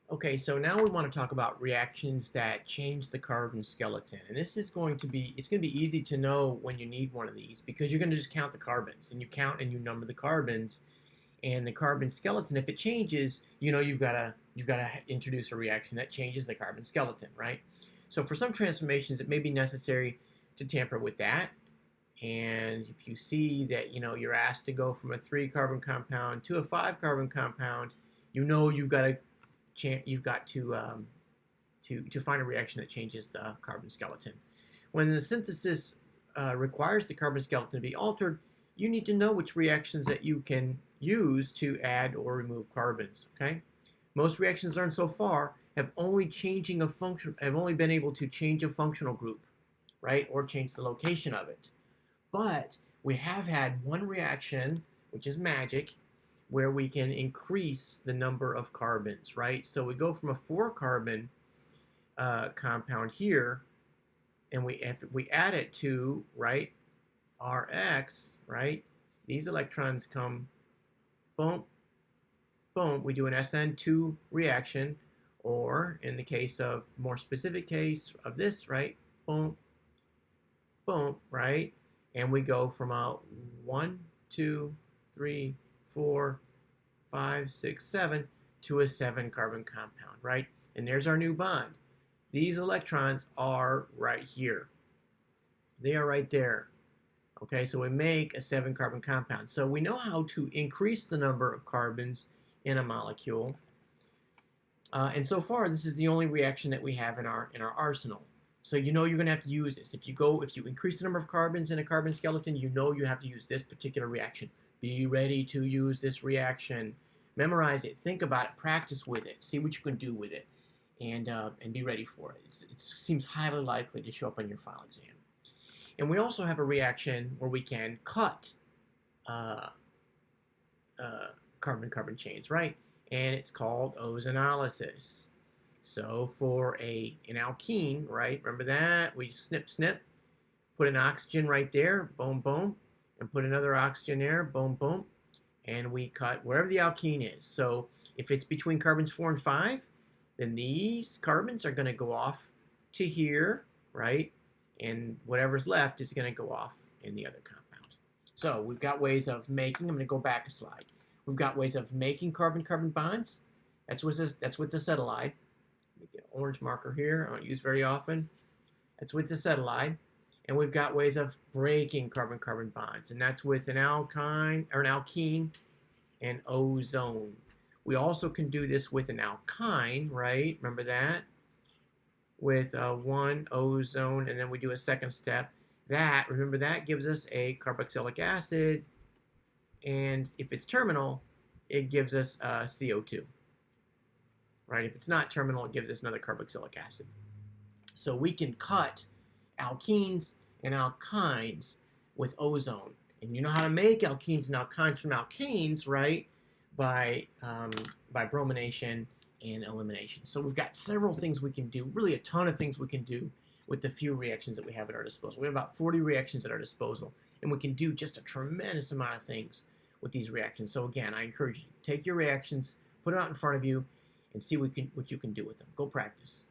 Okay, so now we want to talk about reactions that change the carbon skeleton. And this is going to be, it's going to be easy to know when you need one of these because you're going to just count the carbons and you count and you number the carbons and the carbon skeleton. If it changes, you know you've got to introduce a reaction that changes the carbon skeleton, right? So for some transformations, it may be necessary to tamper with that. And if you see that you're asked to go from a 3 carbon compound to a 5 carbon compound, you know you've got to find a reaction that changes the carbon skeleton. When the synthesis requires the carbon skeleton to be altered, you need to know which reactions that you can use to add or remove carbons. Okay, most reactions learned so far have only been able to change a functional group, right, or change the location of it. But we have had one reaction, which is magic, where we can increase the number of carbons, right? So we go from a 4 carbon compound here, and if we add it to, right, Rx, right, these electrons come, boom, boom, we do an SN2 reaction, or in the case of more specific case of this, right, boom, boom, right, and we go from a 1, 2, 3, 4, 5, 6, 7 to a 7 carbon compound, right? And there's our new bond. These electrons are right here. They are right there. Okay, so we make a 7 carbon compound. So we know how to increase the number of carbons in a molecule. And so far, this is the only reaction that we have in our arsenal. So you know you're going to have to use this. If you increase the number of carbons in a carbon skeleton, you know you have to use this particular reaction. Be ready to use this reaction. Memorize it. Think about it. Practice with it. See what you can do with it, and be ready for it. It seems highly likely to show up on your final exam. And we also have a reaction where we can cut carbon-carbon chains, right? And it's called ozonolysis. So for an alkene, right, remember that? We snip, snip, put an oxygen right there, boom, boom, and put another oxygen there, boom, boom, and we cut wherever the alkene is. So if it's between carbons 4 and 5, then these carbons are going to go off to here, right? And whatever's left is going to go off in the other compound. So we've got ways of making, I'm going to go back a slide. We've got ways of making carbon-carbon bonds. That's with acetylide. Let me get an orange marker here. I don't use very often. That's with acetylide. And we've got ways of breaking carbon-carbon bonds, and that's with an alkene and ozone. We also can do this with an alkyne, right? Remember that? With one ozone, and then we do a second step. Remember that gives us a carboxylic acid, and if it's terminal, it gives us CO2. Right? If it's not terminal, it gives us another carboxylic acid. So we can cut alkenes and alkynes with ozone. And you know how to make alkenes and alkynes from alkanes, right? By bromination and elimination. So we've got several things we can do, really a ton of things we can do with the few reactions that we have at our disposal. We have about 40 reactions at our disposal, and we can do just a tremendous amount of things with these reactions. So again, I encourage you to take your reactions, put them out in front of you, and see what you can do with them. Go practice.